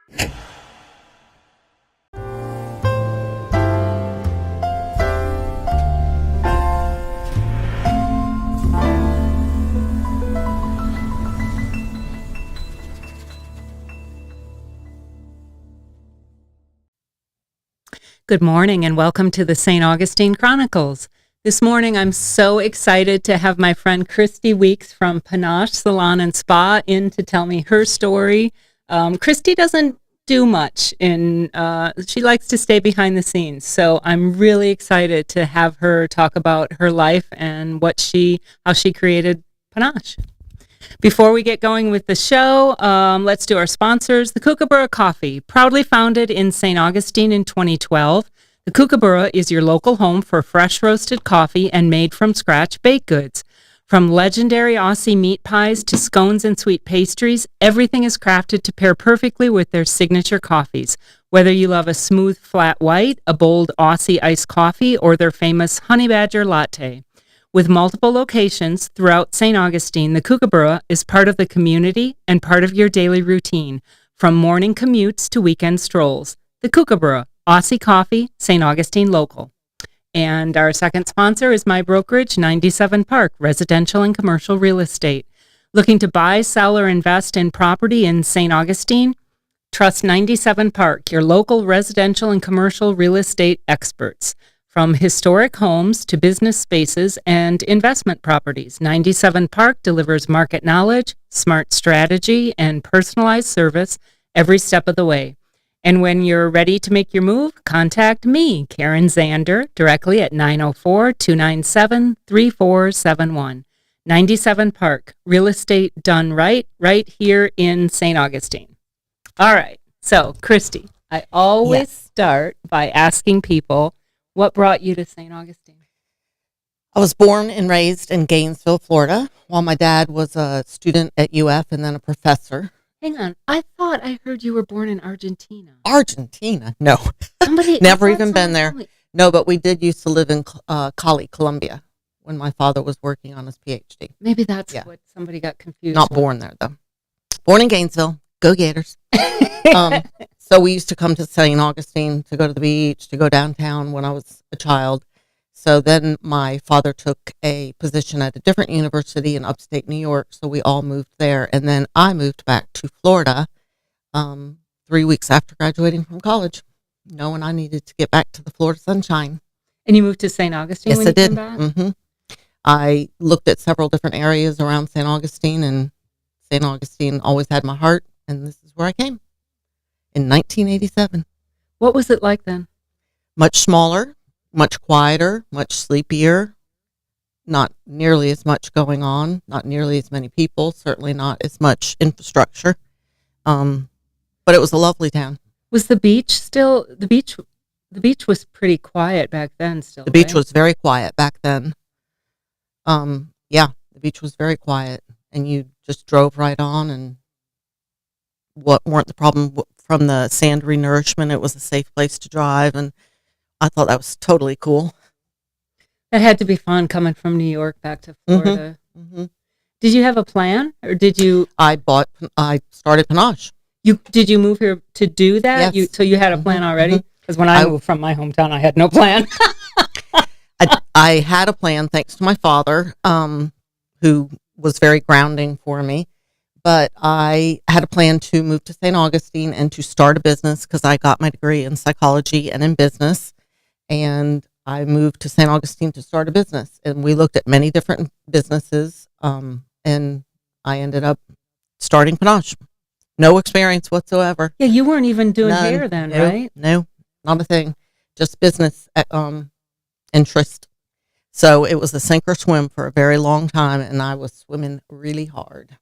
Good morning and welcome to the St. Augustine Chronicles. This morning I'm so excited to have my friend Kristy Weeks from Panache Salon and Spa in to tell me her story. Kristy doesn't do much she likes to stay behind the scenes, so I'm really excited to have her talk about her life and how she created Panache. Before we get going with the show, let's do our sponsors. The Kookaburra Coffee, proudly founded in St. Augustine in 2012. The Kookaburra is your local home for fresh roasted coffee and made from scratch baked goods. From legendary Aussie meat pies to scones and sweet pastries, everything is crafted to pair perfectly with their signature coffees. Whether you love a smooth flat white, a bold Aussie iced coffee, or their famous Honey Badger latte. With multiple locations throughout St. Augustine, the Kookaburra is part of the community and part of your daily routine, from morning commutes to weekend strolls. The Kookaburra, Aussie Coffee, St. Augustine Local. And our second sponsor is my brokerage, 97 Park, residential and commercial real estate. Looking to buy, sell, or invest in property in St. Augustine? Trust 97 Park, your local residential and commercial real estate experts. From historic homes to business spaces and investment properties, 97 Park delivers market knowledge, smart strategy, and personalized service every step of the way. And when you're ready to make your move, contact me, Karen Zander, directly at 904-297-3471. 97 Park, real estate done right here in St. Augustine. All right, so Kristy, I always start by asking people, what brought you to St. Augustine? I was born and raised in Gainesville, Florida, while my dad was a student at UF and then a professor. Hang on. I thought I heard you were born in Argentina. Argentina? No. Never even been there. No, but we did used to live in Cali, Colombia, when my father was working on his PhD. Maybe that's what somebody got confused Not with. Born there, though. Born in Gainesville. Go Gators. So we used to come to St. Augustine to go to the beach, to go downtown when I was a child. So then my father took a position at a different university in upstate New York, so we all moved there. And then I moved back to Florida 3 weeks after graduating from college, knowing I needed to get back to the Florida sunshine. And you moved to St. Augustine when you came back? Mm-hmm. I looked at several different areas around St. Augustine, and St. Augustine always had my heart, and this is where I came. In 1987. What was it like then? Much smaller, much quieter, much sleepier, not nearly as much going on, not nearly as many people, certainly not as much infrastructure. But it was a lovely town. Was the beach still, the beach was pretty quiet back then still, The beach was very quiet back then. The beach was very quiet, and you just drove right on, and what weren't the problem from the sand renourishment. It was a safe place to drive, and I thought that was totally cool. That had to be fun coming from New York back to Florida. Mm-hmm. Did you have a plan, or did you? I started Panache. Did you move here to do that? Yes. So you had a plan already? Because when I moved from my hometown, I had no plan. I had a plan thanks to my father, who was very grounding for me. But I had a plan to move to St. Augustine and to start a business because I got my degree in psychology and in business. And I moved to St. Augustine to start a business. And we looked at many different businesses, and I ended up starting Panache. No experience whatsoever. Yeah, you weren't even doing None. hair then, No, right? No, not a thing. Just business interest. So it was a sink or swim for a very long time, and I was swimming really hard.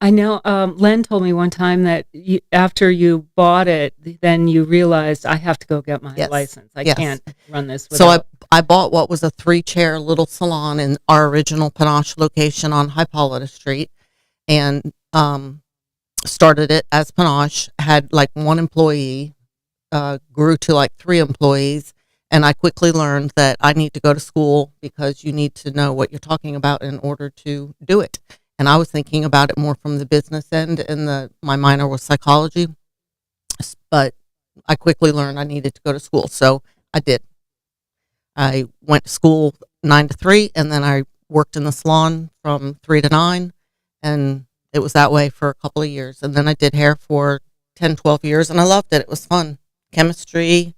I know. Len told me one time that after you bought it, then you realized I have to go get my license. I can't run this without. So I bought what was a 3-chair little salon in our original Panache location on Hippolyta Street, and started it as Panache. Had like 1 employee, grew to like 3 employees. And I quickly learned that I need to go to school because you need to know what you're talking about in order to do it. And I was thinking about it more from the business end, and my minor was psychology. but I quickly learned I needed to go to school. So I did. I went to school 9 to 3, and then I worked in the salon from 3 to 9, and it was that way for a couple of years. And then I did hair for 10, 12 years, and I loved it. It was fun. Chemistry,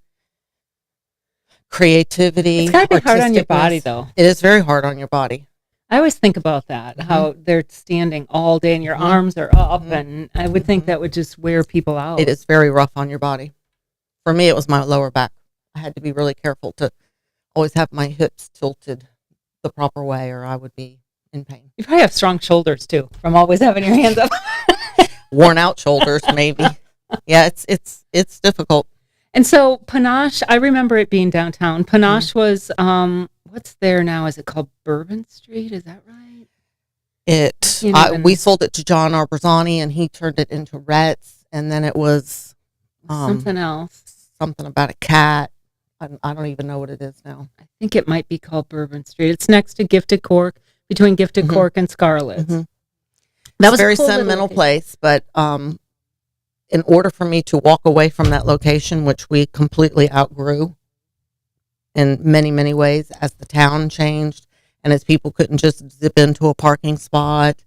creativity. It's got to be hard on your body, though. It is very hard on your body. I always think about that, how they're standing all day and your arms are up, and I would think that would just wear people out. It is very rough on your body. For me, it was my lower back. I had to be really careful to always have my hips tilted the proper way, or I would be in pain. You probably have strong shoulders, too, from always having your hands up. Worn out shoulders, maybe. Yeah, it's difficult. And so Panache, I remember it being downtown. Panache was, what's there now? Is it called Bourbon Street? Is that right? We sold it to John Arborzani, and he turned it into Rhett's, and then it was something else. Something about a cat. I don't even know what it is now. I think it might be called Bourbon Street. It's next to Gifted Cork, between Gifted Cork and Scarlett's. That was a very sentimental place, but in order for me to walk away from that location, which we completely outgrew in many, many ways as the town changed and as people couldn't just zip into a parking spot,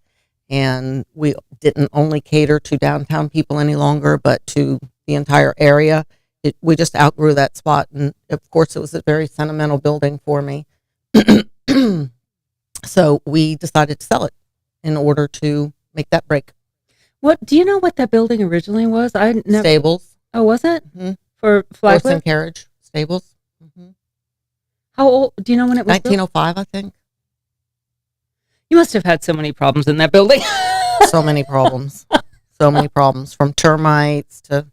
and we didn't only cater to downtown people any longer, but to the entire area. We just outgrew that spot, and of course it was a very sentimental building for me. So we decided to sell it in order to make that break. What do you know what that building originally was? Stables. Oh, was it? For Horse and carriage stables. How old? Do you know when it was 1905, I think. You must have had so many problems in that building. So many problems. So many problems, from termites to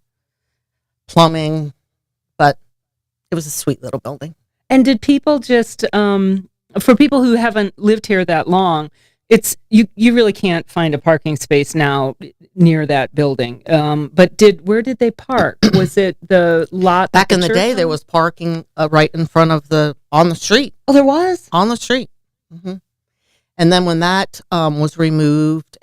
plumbing, but it was a sweet little building. And did people just, for people who haven't lived here that long, it's you really can't find a parking space now near that building. But where did they park? Was it the lot? Back in the day, there was parking right in front of on the street. Oh, there was? On the street. And then when that was removed,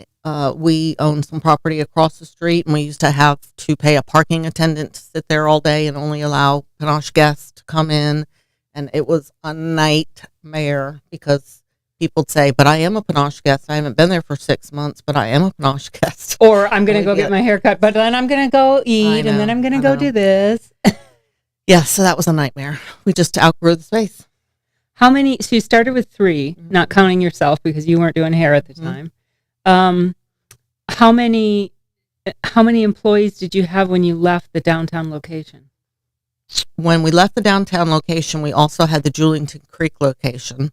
we owned some property across the street, and we used to have to pay a parking attendant to sit there all day and only allow Panache guests to come in. And it was a nightmare because people would say, but I am a Panache guest. I haven't been there for 6 months, but I am a Panache guest. Or I'm going to go get my hair cut, but then I'm going to go eat, and then I'm going to go do this. Yeah, so that was a nightmare. We just outgrew the space. So you started with 3, not counting yourself because you weren't doing hair at the time. How many employees did you have when you left the downtown location? When we left the downtown location, we also had the Julington Creek location,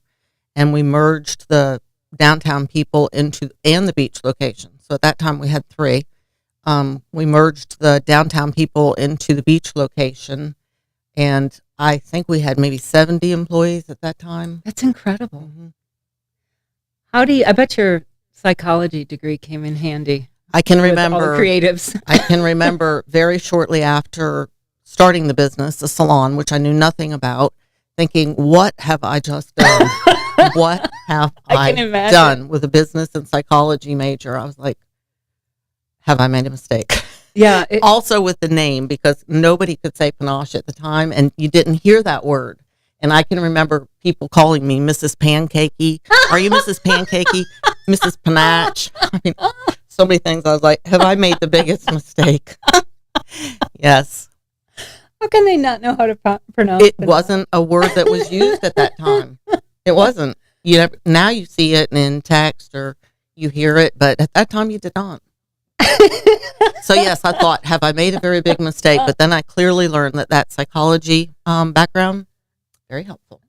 and we merged the downtown people and the beach location. So at that time we had 3. We merged the downtown people into the beach location, and I think we had maybe 70 employees at that time. That's incredible. I bet your psychology degree came in handy. I can remember all the creatives. I can remember very shortly after starting the business, the salon, which I knew nothing about, thinking, what have I just done? What have I done with a business and psychology major? I was like, have I made a mistake? Yeah. Also with the name, because nobody could say Panache at the time, and you didn't hear that word. And I can remember people calling me Mrs. Pancakey. Are you Mrs. Pancakey? Mrs. Panache? I mean, so many things. I was like, have I made the biggest mistake? Yes. How can they not know how to pronounce it? It wasn't a word that was used at that time. It wasn't. Now you see it in text or you hear it, but at that time you did not. So yes, I thought, have I made a very big mistake? But then I clearly learned that psychology background, very helpful.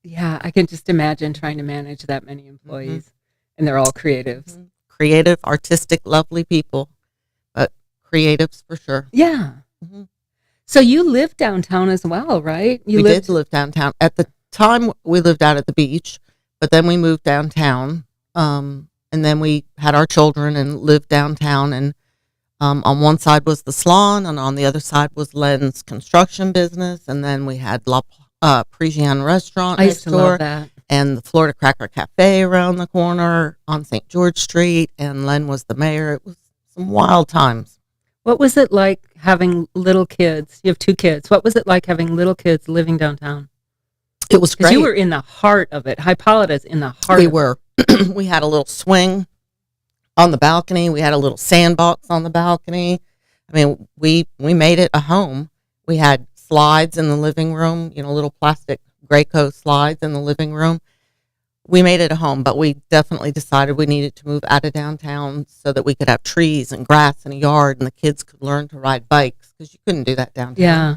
Yeah, I can just imagine trying to manage that many employees, and they're all creatives. Creative, artistic, lovely people, but creatives for sure. Yeah. So you lived downtown as well, right? We did live downtown. At the time, we lived out at the beach, but then we moved downtown. And then we had our children and lived downtown. And on one side was the salon, and on the other side was Len's construction business. And then we had La Parisienne restaurant next door. Love that. And the Florida Cracker Cafe around the corner on St. George Street. And Len was the mayor. It was some wild times. What was it like having little kids? You have 2 kids. What was it like having little kids living downtown? It was Because great. you were in the heart of it. Hippolyta's in the heart We of were. We had a little swing on the balcony. We had a little sandbox on the balcony. I mean, we made it a home. We had slides in the living room, little plastic Graco slides in the living room. We made it a home, but we definitely decided we needed to move out of downtown so that we could have trees and grass and a yard and the kids could learn to ride bikes because you couldn't do that downtown. Yeah.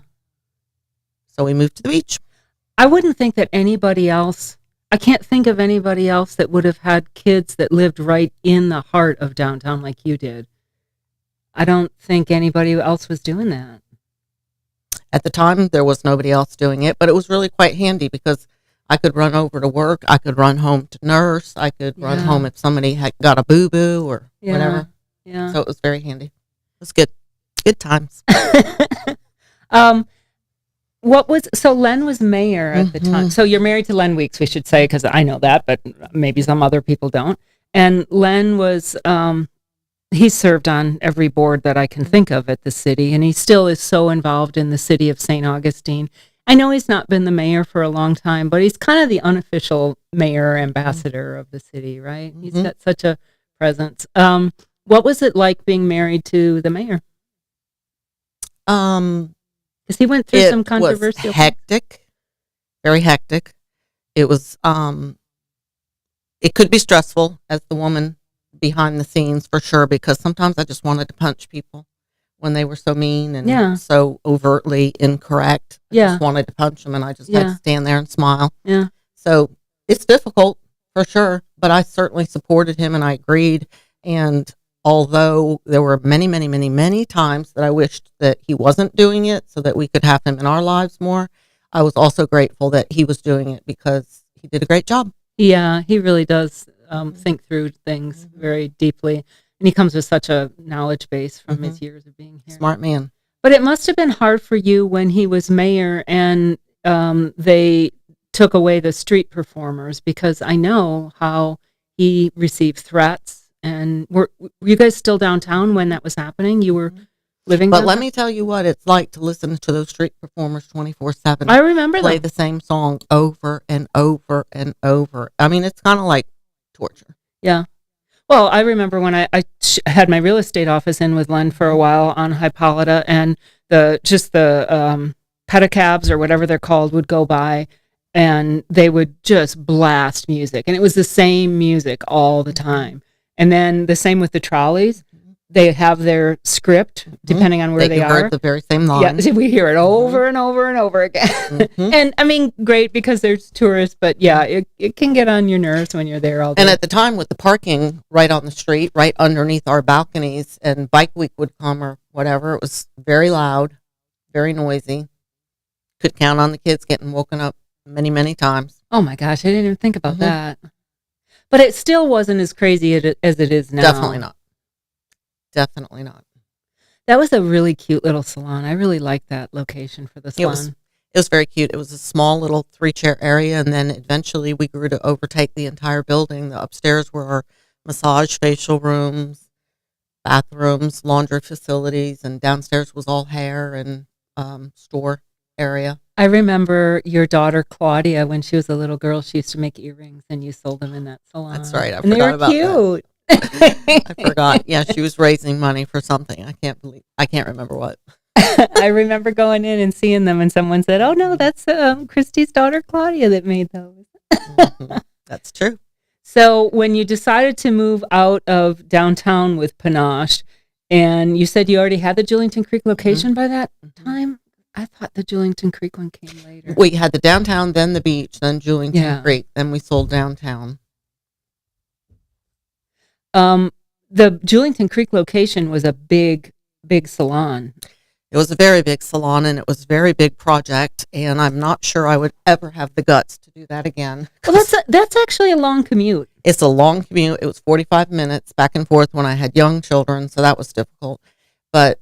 So we moved to the beach. I wouldn't think that anybody else, I can't think of anybody else that would have had kids that lived right in the heart of downtown like you did. I don't think anybody else was doing that. At the time, there was nobody else doing it, but it was really quite handy because I could run over to work. I could run home to nurse. I could run home if somebody had got a boo-boo or whatever. Yeah. So it was very handy. It was good. Good times. So Len was mayor at the time. So you're married to Len Weeks, we should say, because I know that, but maybe some other people don't. And Len was, he served on every board that I can think of at the city, and he still is so involved in the city of St. Augustine. I know he's not been the mayor for a long time, but he's kind of the unofficial mayor ambassador of the city, right? He's got such a presence. What was it like being married to the mayor? Because he went through some controversial. It was hectic, very hectic. It was. It could be stressful as the woman behind the scenes for sure, because sometimes I just wanted to punch people when they were so mean and so overtly incorrect. I just wanted to punch them, and I just had to stand there and smile. Yeah. So it's difficult for sure, but I certainly supported him and I agreed. And although there were many, many, many, many times that I wished that he wasn't doing it so that we could have him in our lives more, I was also grateful that he was doing it because he did a great job. Yeah, he really does think through things very deeply. And he comes with such a knowledge base from his years of being here. Smart man. But it must have been hard for you when he was mayor and they took away the street performers, because I know how he received threats. And were you guys still downtown when that was happening? You were living But downtown? let me tell you what it's like to listen to those street performers 24/7. I remember play them. the same song over and over and over. I mean, it's kind of like torture. Yeah. Well, I remember when I had my real estate office in with Len for a while on Hippolyta, and the pedicabs or whatever they're called would go by, and they would just blast music, and it was the same music all the time. And then the same with the trolleys. They have their script depending on where they are. Heard the very same line. Yeah, we hear it over and over and over again. And I mean, great because there's tourists, but it can get on your nerves when you're there all day. And at the time with the parking right on the street, right underneath our balconies, and Bike Week would come or whatever, it was very loud, very noisy. Could count on the kids getting woken up many, many times. Oh my gosh, I didn't even think about that. But it still wasn't as crazy as it is now. Definitely not. Definitely not. That was a really cute little salon. I really liked that location for the salon. It was very cute. It was a small little 3-chair area, and then eventually we grew to overtake the entire building. The upstairs were our massage facial rooms, bathrooms, laundry facilities, and downstairs was all hair and store area. I remember your daughter Claudia, when she was a little girl, she used to make earrings, and you sold them in that salon. That's right. I and forgot they were about cute. that. I forgot. Yeah, she was raising money for something. I can't remember what. I remember going in and seeing them, and someone said, "Oh no, that's Kristy's daughter Claudia that made those." That's true. So when you decided to move out of downtown with Panache, and you said you already had the Julington Creek location by that time, I thought the Julington Creek one came later. We had the downtown, then the beach, then Julington Creek, then we sold downtown. The Julington Creek location was a big salon. It was a very big salon, and it was a very big project, and I'm not sure I would ever have the guts to do that again. Well, that's actually a long commute. It's a long commute. It was 45 minutes back and forth when I had young children, so that was difficult. But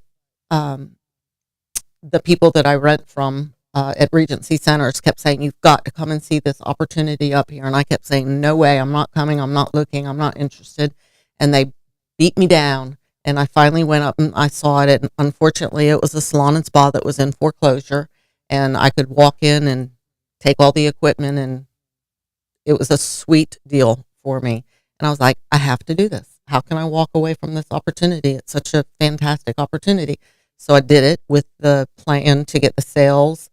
the people that I rent from at Regency Centers kept saying, "You've got to come and see this opportunity up here." And I kept saying, "No way, I'm not coming, I'm not looking, I'm not interested." And they beat me down And I finally went up and I saw it. And unfortunately, it was a salon and spa that was in foreclosure. And I could walk in and take all the equipment. And it was a sweet deal for me. And I was like, I have to do this. How can I walk away from this opportunity? It's such a fantastic opportunity. So I did it with the plan to get the sales,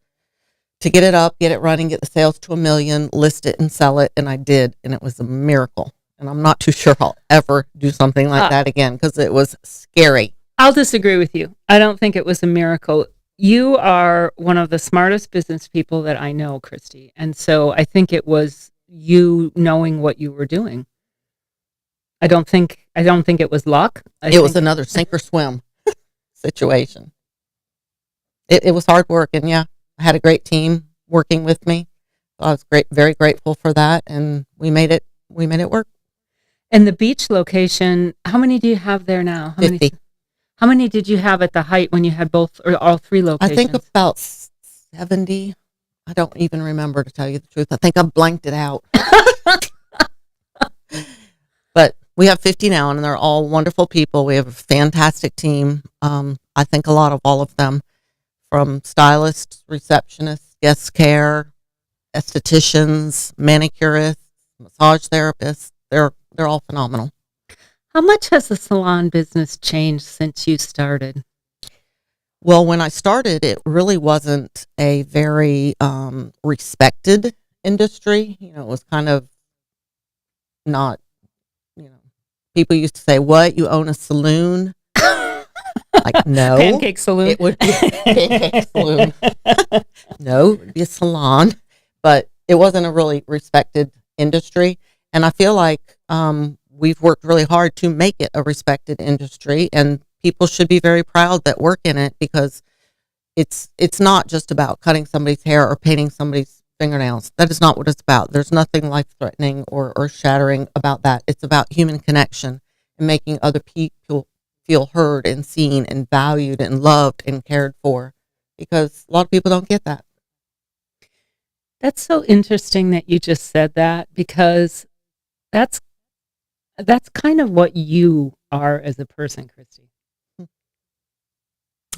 to get it up, get it running, get the sales to 1 million, list it and sell it. And I did. And it was a miracle. And I'm not too sure I'll ever do something like that again because it was scary. I'll disagree with you. I don't think it was a miracle. You are one of the smartest business people that I know, Kristy. And so I think it was you knowing what you were doing. I don't think it was luck. It was another sink or swim situation. It was hard work, and yeah, I had a great team working with me. I was very grateful for that, and we made it work. And the beach location, how many do you have there now? 50. How many did you have at the height when you had both or all three locations? I think about 70. I don't even remember, to tell you the truth. I think I blanked it out. But we have 50 now, and they're all wonderful people. We have a fantastic team. I think a lot of all of them, from stylists, receptionists, guest care, estheticians, manicurists, massage therapists. They're all phenomenal. How much has the salon business changed since you started? Well, when I started, it really wasn't a very respected industry. It was kind of not, people used to say, what, you own a saloon? Like, no. Pancake saloon? It would be a pancake saloon. No, it would be a salon. But it wasn't a really respected industry. And I feel like we've worked really hard to make it a respected industry, and people should be very proud that work in it, because it's not just about cutting somebody's hair or painting somebody's fingernails. That is not what it's about. There's nothing life-threatening or shattering about that. It's about human connection and making other people feel heard and seen and valued and loved and cared for, because a lot of people don't get that. That's so interesting that you just said that, because that's kind of what you are as a person, Kristy.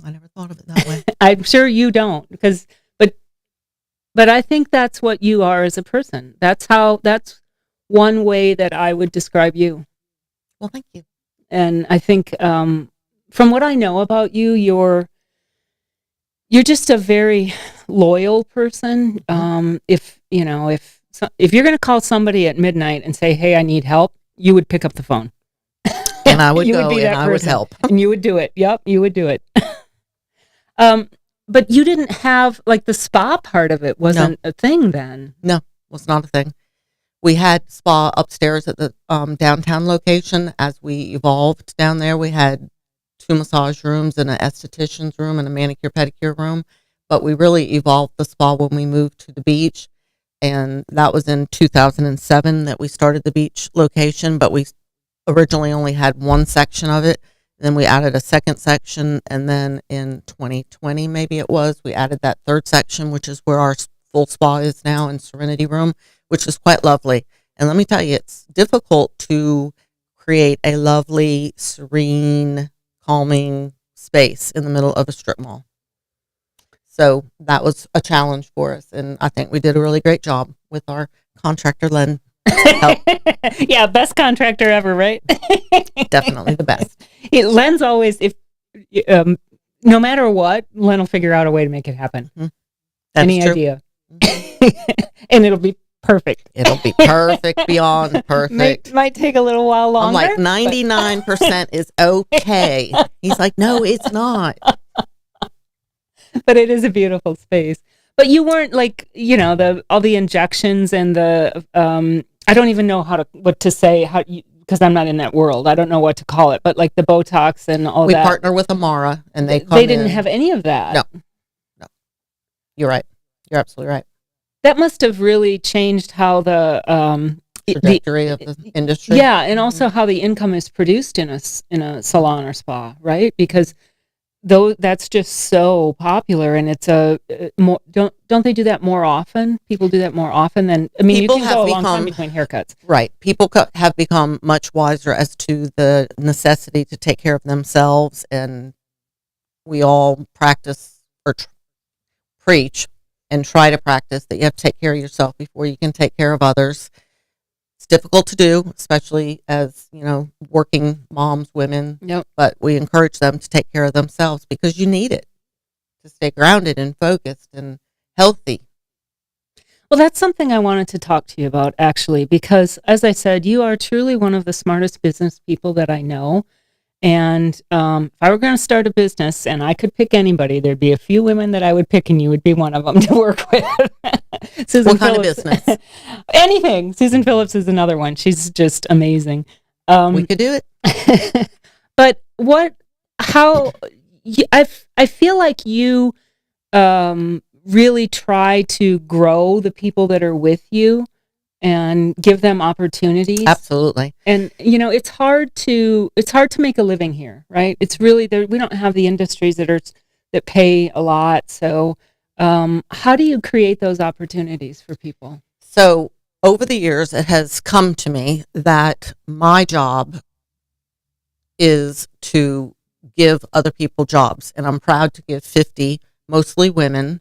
I never thought of it that way. I'm sure you don't, but I think that's what you are as a person. That's one way that I would describe you. Well, thank you. And I think from what I know about you, you're just a very loyal person. If you're going to call somebody at midnight and say, "Hey, I need help," you would pick up the phone. And I would you go would be and that I person. would help. And you would do it. Yep, you would do it. But you didn't have, like, the spa part of it wasn't a thing then. No, it was not a thing. We had spa upstairs at the downtown location. As we evolved down there, we had 2 massage rooms and an esthetician's room and a manicure pedicure room. But we really evolved the spa when we moved to the beach. And that was in 2007 that we started the beach location. But we originally only had one section of it. Then we added a second section. And then in 2020, maybe it was, we added that third section, which is where our full spa is now, in Serenity Room, which is quite lovely. And let me tell you, it's difficult to create a lovely, serene, calming space in the middle of a strip mall. So that was a challenge for us. And I think we did a really great job with our contractor, Len. Yeah, best contractor ever, right? Definitely the best. Len's always, no matter what, Len will figure out a way to make it happen. Mm-hmm. Any true. idea. And it'll be perfect. It'll be perfect, beyond perfect. Might take a little while longer. I'm like, 99% is okay. He's like, no, it's not. But it is a beautiful space. But you weren't like, all the injections and the, I don't even know what to say, because I'm not in that world. I don't know what to call it, but like the Botox and all that. We partner with Amara, and they didn't have any of that. No. You're right. You're absolutely right. That must have really changed how the trajectory of the industry. Yeah, and also how the income is produced in a salon or spa, right? Because though that's just so popular, and it's a more, don't they do that more often? People do that more often than, I mean, People you can have go a long time become between haircuts. right. People have become much wiser as to the necessity to take care of themselves, and we all practice or preach and try to practice that you have to take care of yourself before you can take care of others. It's difficult to do, especially as, working moms, women, Yep. but we encourage them to take care of themselves because you need it to stay grounded and focused and healthy. Well, that's something I wanted to talk to you about, actually, because as I said, you are truly one of the smartest business people that I know. And if I were going to start a business and I could pick anybody, there'd be a few women that I would pick, and you would be one of them to work with. Susan What kind of Phillips. business? Anything. Susan Phillips is another one. She's just amazing. We could do it. But I feel like you really try to grow the people that are with you and give them opportunities. Absolutely. And it's hard to make a living here, right? It's really there. We don't have the industries that pay a lot. So how do you create those opportunities for people? So over the years, it has come to me that my job is to give other people jobs, and I'm proud to give 50, mostly women,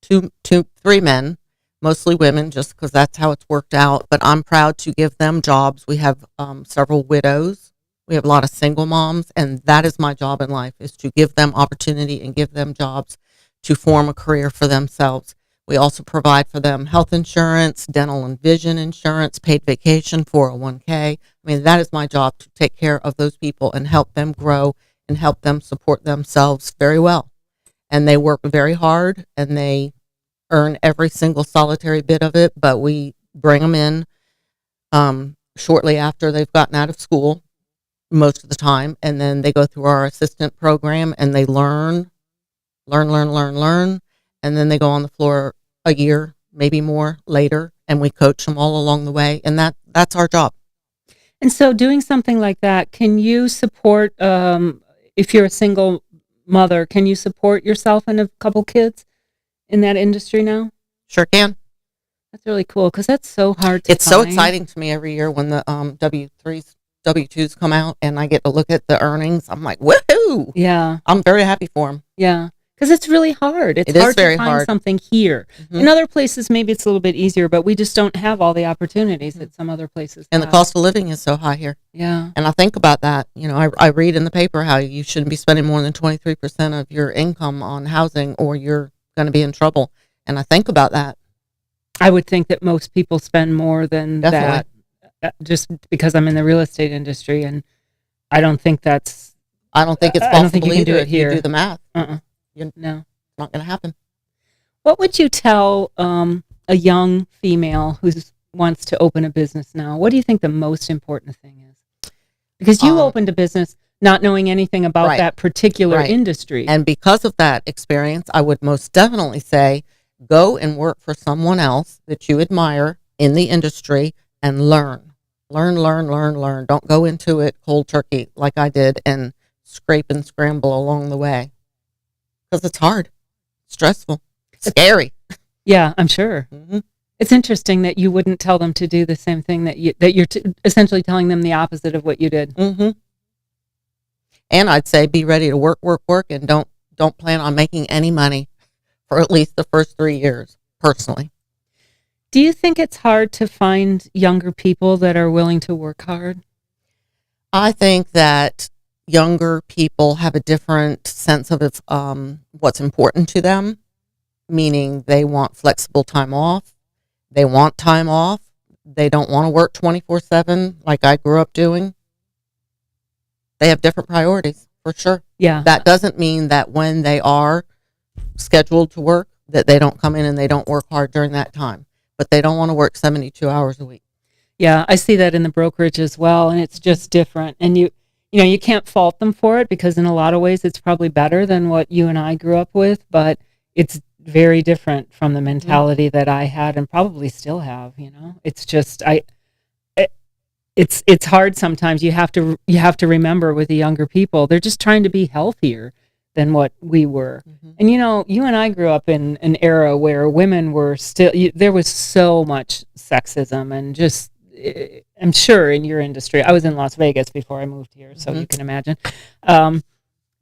three men, mostly women, just because that's how it's worked out. But I'm proud to give them jobs. We have several widows. We have a lot of single moms, and that is my job in life, is to give them opportunity and give them jobs to form a career for themselves. We also provide for them health insurance, dental and vision insurance, paid vacation, 401k. I mean, that is my job, to take care of those people and help them grow and help them support themselves very well. And they work very hard, and they earn every single solitary bit of it, but we bring them in shortly after they've gotten out of school, most of the time, and then they go through our assistant program, and they learn, and then they go on the floor a year, maybe more later, and we coach them all along the way, and that's our job. And so doing something like that, can you support, if you're a single mother, can you support yourself and a couple kids in that industry now? Sure can. That's really cool, because that's so hard to It's find. so exciting to me every year when the W-2s come out, and I get to look at the earnings. I'm like, woohoo! Yeah. I'm very happy for them. Yeah. Because it's really hard. It's It is hard very to find hard. something here. Mm-hmm. In other places, maybe it's a little bit easier, but we just don't have all the opportunities that some other places And have. the cost of living is so high here. Yeah. And I think about that. I read in the paper how you shouldn't be spending more than 23% of your income on housing, or you're going to be in trouble. And I think about that. I would think that most people spend more than Definitely. that, just because I'm in the real estate industry, and I don't think that's. I don't think it's I possible don't think you can either do it if here. you do the math. No. It's not going to happen. What would you tell a young female who wants to open a business now? What do you think the most important thing is? Because you opened a business not knowing anything about Right. that particular Right. industry. And because of that experience, I would most definitely say go and work for someone else that you admire in the industry and learn. Learn. Don't go into it cold turkey like I did and scrape and scramble along the way. Because it's hard, stressful, scary. Yeah, I'm sure. Mm-hmm. It's interesting that you wouldn't tell them to do the same thing that you're essentially telling them the opposite of what you did. Mm-hmm. And I'd say be ready to work, and don't plan on making any money for at least the first 3 years, personally. Do you think it's hard to find younger people that are willing to work hard? I think that younger people have a different sense of what's important to them, meaning they want flexible time off. They want time off. They don't want to work 24/7 like I grew up doing. They have different priorities, for sure. Yeah. That doesn't mean that when they are scheduled to work, that they don't come in and they don't work hard during that time. But they don't want to work 72 hours a week. Yeah, I see that in the brokerage as well, and it's just different. And you can't fault them for it, because in a lot of ways it's probably better than what you and I grew up with, but it's very different from the mentality that I had and probably still have. It's just it's hard sometimes. You have to remember with the younger people, they're just trying to be healthier. than what we were. Mm-hmm. And you and I grew up in an era where women were still, there was so much sexism and just, I'm sure in your industry, I was in Las Vegas before I moved here, so you can imagine.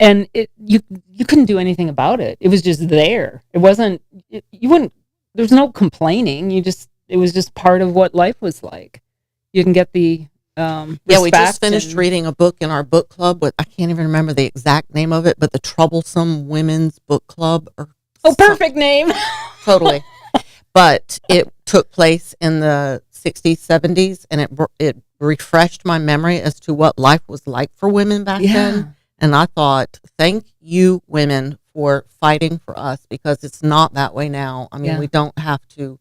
And you couldn't do anything about it. It was just there. It wasn't, you wouldn't, there was no complaining. It was just part of what life was like. You can get the, we just finished reading a book in our book club with, I can't even remember the exact name of it, but the Troublesome Women's Book Club. Perfect name. Totally. But it took place in the 60s, 70s, and it refreshed my memory as to what life was like for women back then. And I thought, thank you, women, for fighting for us, because it's not that way now. I mean, we don't have to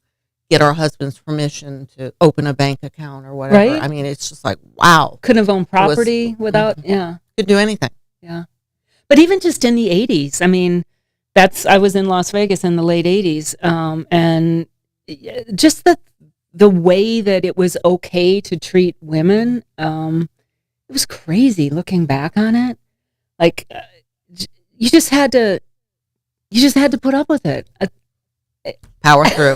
get our husband's permission to open a bank account or whatever. Right? I mean, it's just like, wow. Couldn't have owned property without, Could do anything. Yeah. But even just in the 80s, I mean, I was in Las Vegas in the late 80s, and just the way that it was okay to treat women, it was crazy looking back on it. Like, you just had to put up with it. Power through.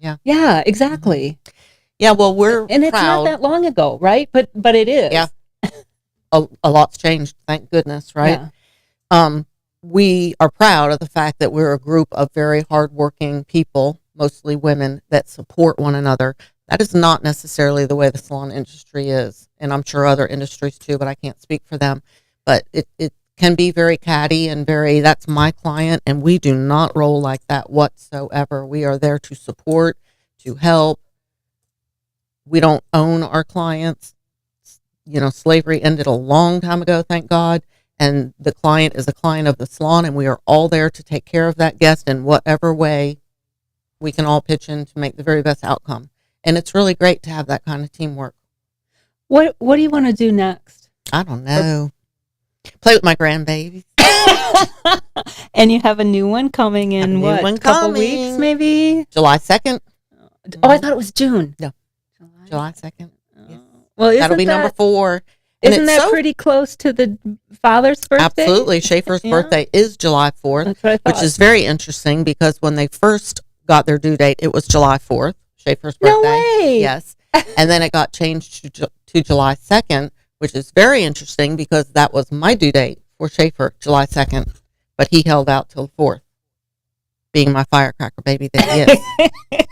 Yeah, exactly. Yeah, well, and it's not that long ago, right? But it is. Yeah. A lot's changed, thank goodness, right? Yeah. We are proud of the fact that we're a group of very hardworking people, mostly women, that support one another. That is not necessarily the way the salon industry is, and I'm sure other industries too, but I can't speak for them. But it can be very catty and that's my client, and we do not roll like that whatsoever. We are there to support, to help. We don't own our clients. Slavery ended a long time ago, thank God. And the client is a client of the salon, and we are all there to take care of that guest in whatever way we can all pitch in to make the very best outcome. And it's really great to have that kind of teamwork. What do you want to do next? I don't know. Play with my grandbabies. And you have a new one coming in a couple weeks, maybe? July 2nd. Oh, I thought it was June. No. July 2nd. Yes. Well, that'll be number 4. Isn't that pretty close to the father's birthday? Absolutely. Schaefer's birthday is July 4th, That's what I thought. Which is very interesting because when they first got their due date, it was July 4th, Schaefer's birthday. No way. Yes. And then it got changed to July 2nd, which is very interesting because that was my due date for Schaefer, July 2nd. But he held out till the 4th, being my firecracker baby that he is.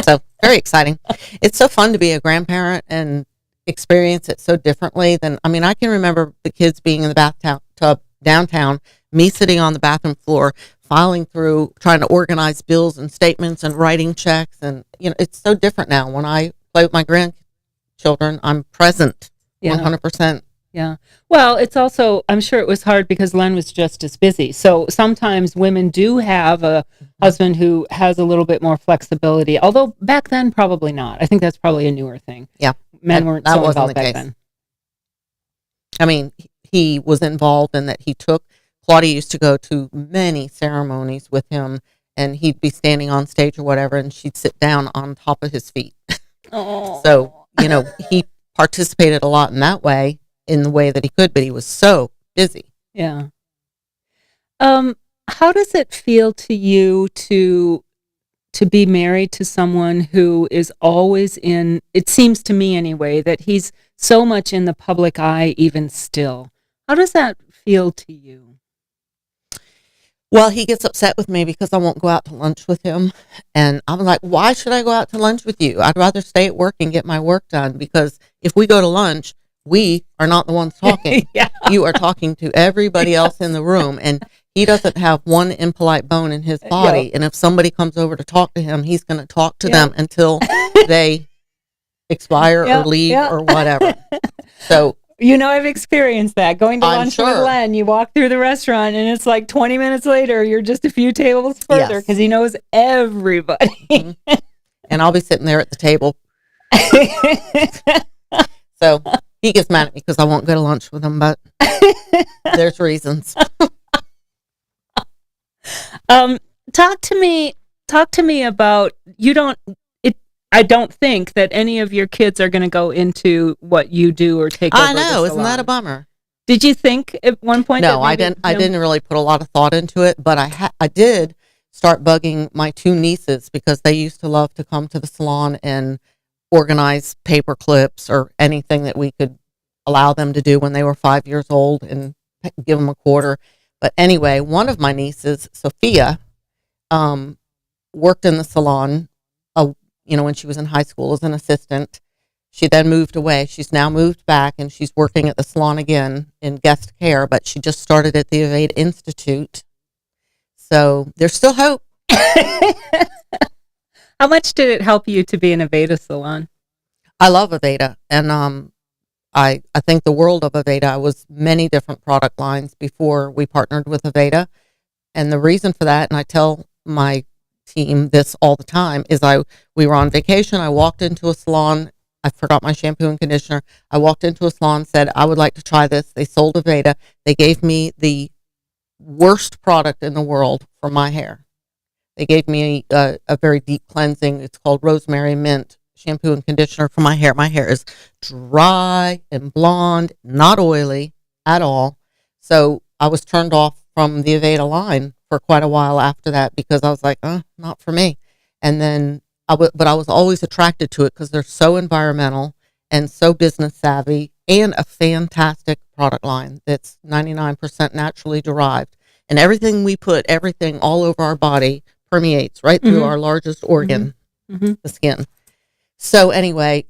So very exciting. It's so fun to be a grandparent and experience it so differently than, I can remember the kids being in the bathtub downtown, me sitting on the bathroom floor, filing through, trying to organize bills and statements and writing checks. And, it's so different now. When I play with my grandchildren, I'm present 100%. Yeah. Well, it's also, I'm sure it was hard because Len was just as busy. So sometimes women do have a husband who has a little bit more flexibility, although back then, probably not. I think that's probably a newer thing. Yeah. Men weren't so involved back then. He was involved in that Claudia used to go to many ceremonies with him, and he'd be standing on stage or whatever, and she'd sit down on top of his feet. Oh. So, he participated a lot in that way, in the way that he could, but he was so busy. Yeah. How does it feel to you to be married to someone who is always it seems to me anyway, that he's so much in the public eye even still? How does that feel to you? Well, he gets upset with me because I won't go out to lunch with him. And I'm like, why should I go out to lunch with you? I'd rather stay at work and get my work done, because if we go to lunch, we are not the ones talking. Yeah. You are talking to everybody else in the room, and he doesn't have one impolite bone in his body. Yep. And if somebody comes over to talk to him, he's going to talk to them until they expire or leave or whatever. So, I've experienced that. Going to lunch with Len, you walk through the restaurant and it's like 20 minutes later, you're just a few tables further because he knows everybody. Mm-hmm. And I'll be sitting there at the table. So he gets mad at me because I won't go to lunch with him, but there's reasons. Talk to me about, I don't think that any of your kids are going to go into what you do or take over. I know, isn't that a bummer? Did you think at one point that No, I maybe, didn't. I didn't really put a lot of thought into it, but I did start bugging my two nieces because they used to love to come to the salon and organize paper clips or anything that we could allow them to do when they were 5 years old and give them a quarter. But anyway, one of my nieces, Sophia, worked in the salon, when she was in high school as an assistant. She then moved away. She's now moved back and she's working at the salon again in guest care, but she just started at the Aveda Institute. So there's still hope. How much did it help you to be in a Aveda salon? I love Aveda, and I think the world of Aveda was many different product lines before we partnered with Aveda. And the reason for that, and I tell my team this all the time, is we were on vacation. I walked into a salon. I forgot my shampoo and conditioner. I walked into a salon, said, I would like to try this. They sold Aveda. They gave me the worst product in the world for my hair. They gave me a very deep cleansing. It's called Rosemary Mint shampoo and conditioner for my hair. My hair is dry and blonde, not oily at all. So I was turned off from the Aveda line for quite a while after that because I was like, not for me. And then but I was always attracted to it because they're so environmental and so business savvy and a fantastic product line that's 99% naturally derived. And everything we put, everything all over our body permeates right through our largest organ, the skin. So anyway,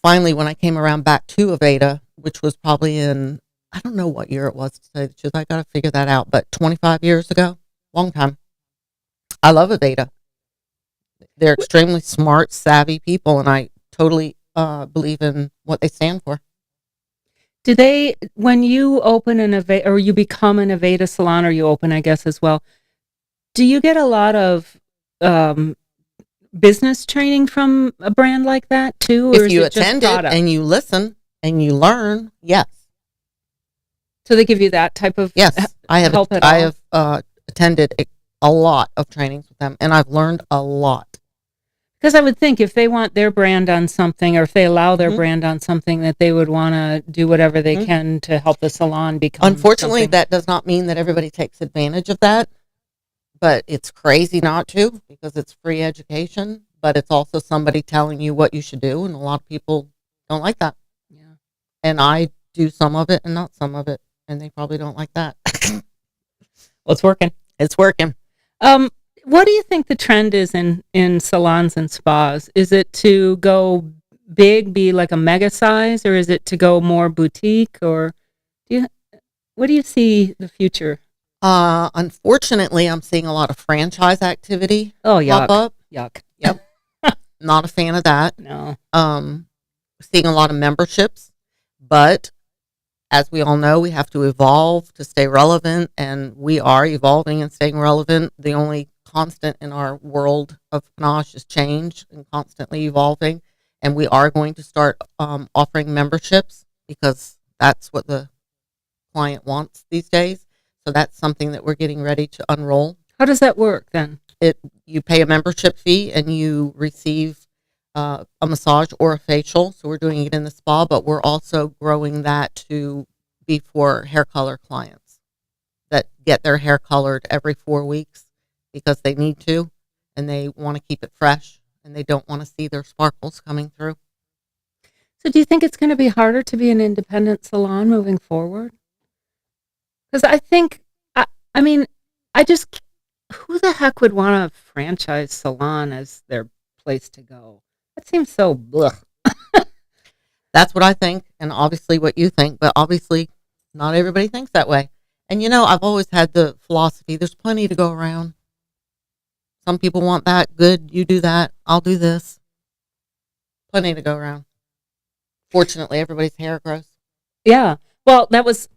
finally, when I came around back to Aveda, which was probably in, I don't know what year it was to say the truth, I got to figure that out, but 25 years ago, long time. I love Aveda. They're extremely smart, savvy people, and I totally believe in what they stand for. Do they, when you open an Aveda, or you become an Aveda salon, or you open, I guess, as well, do you get a lot of business training from a brand like that, too? Or if you attend it and you listen and you learn, yes. So they give you that type of yes. I have attended a lot of trainings with them, and I've learned a lot. Because I would think if they want their brand on something, or if they allow their brand on something, that they would want to do whatever they can to help the salon become. Unfortunately, something. that does not mean that everybody takes advantage of that, but it's crazy not to because it's free education, but it's also somebody telling you what you should do, and a lot of people don't like that. Yeah. And I do some of it and not some of it, and they probably don't like that. Well, it's working. It's working. What do you think the trend is in salons and spas? Is it to go big, be like a mega size, or is it to go more boutique? Or what do you see the future? Unfortunately, I'm seeing a lot of franchise activity. Oh, yuck. Pop up. Yuck. Yep. Not a fan of that. No. Seeing a lot of memberships, but as we all know, we have to evolve to stay relevant, and we are evolving and staying relevant. The only constant in our world of Panache is change and constantly evolving, and we are going to start offering memberships because that's what the client wants these days. So that's something that we're getting ready to unroll. How does that work then? You pay a membership fee and you receive a massage or a facial. So we're doing it in the spa, but we're also growing that to be for hair color clients that get their hair colored every 4 weeks because they need to, and they want to keep it fresh, and they don't want to see their sparkles coming through. So do you think it's going to be harder to be an independent salon moving forward? Because I think, who the heck would want a franchise salon as their place to go? That seems so blech. That's what I think, and obviously what you think, but obviously not everybody thinks that way. And I've always had the philosophy, there's plenty to go around. Some people want that. Good, you do that. I'll do this. Plenty to go around. Fortunately, everybody's hair grows. Yeah. Well, that was,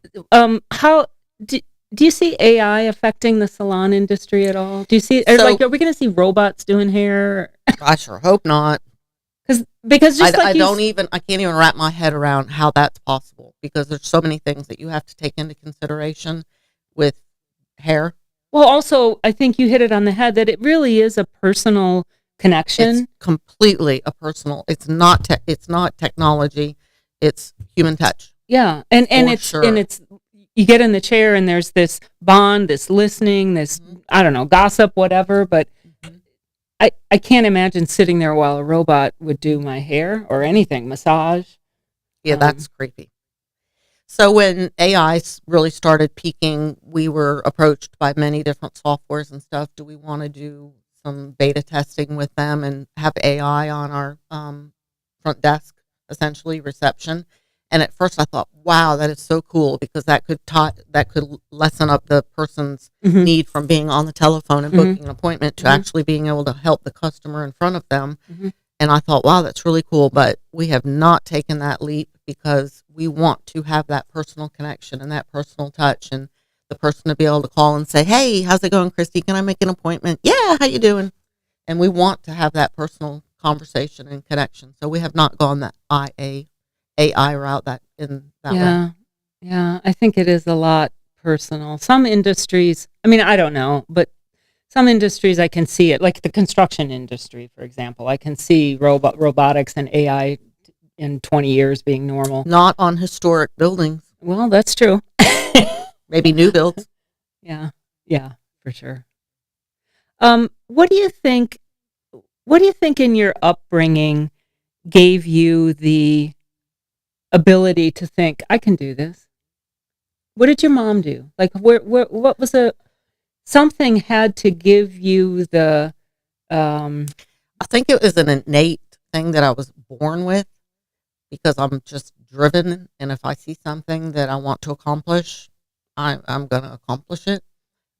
how, do you see AI affecting the salon industry at all? Do you see, are we going to see robots doing hair? I sure hope not. Because just I can't even wrap my head around how that's possible because there's so many things that you have to take into consideration with hair. Well, also, I think you hit it on the head that it really is a personal connection. It's completely a personal. It's not technology. It's human touch. Yeah, and it's you get in the chair and there's this bond, this listening, this, I don't know, gossip, whatever. But I can't imagine sitting there while a robot would do my hair or anything, massage. Yeah, that's creepy. So when AI really started peaking, we were approached by many different softwares and stuff. Do we want to do some beta testing with them and have AI on our front desk, essentially reception? And at first I thought, wow, that is so cool, because that could lessen up the person's need from being on the telephone and booking an appointment to actually being able to help the customer in front of them. And I thought, wow, that's really cool. But we have not taken that leap because we want to have that personal connection and that personal touch, and the person to be able to call and say, hey, how's it going, Kristy? Can I make an appointment? Yeah, how you doing? And we want to have that personal conversation and connection. So we have not gone that AI route that way. Yeah. I think it is a lot personal. Some industries, I mean, I don't know, but some industries I can see it, like the construction industry, for example. I can see robotics and AI in 20 years being normal. Not on historic buildings. Well, that's true. Maybe new builds. Yeah, for sure. What do you think in your upbringing gave you the ability to think, I can do this? What did your mom do? Like, what was something had to give you the I think it was an innate thing that I was born with, because I'm just driven, and if I see something that I want to accomplish, I'm going to accomplish it.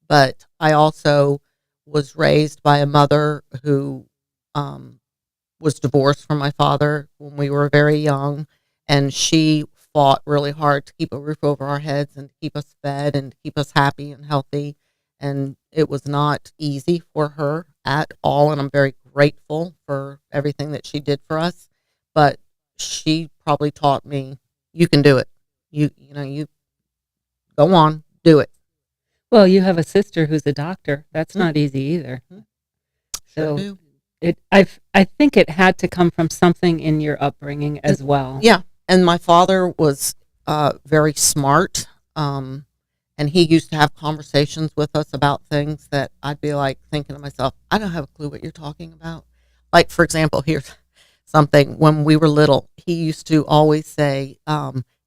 But I also was raised by a mother who was divorced from my father when we were very young, and she fought really hard to keep a roof over our heads and to keep us fed and to keep us happy and healthy. And it was not easy for her at all, and I'm very grateful for everything that she did for us. But she probably taught me, you can do it. You go on, do it. Well, you have a sister who's a doctor. That's not easy either. So I think it had to come from something in your upbringing as well. Yeah, and my father was very smart, and he used to have conversations with us about things that I'd be like thinking to myself, I don't have a clue what you're talking about. Like, for example, here's something. When we were little, he used to always say,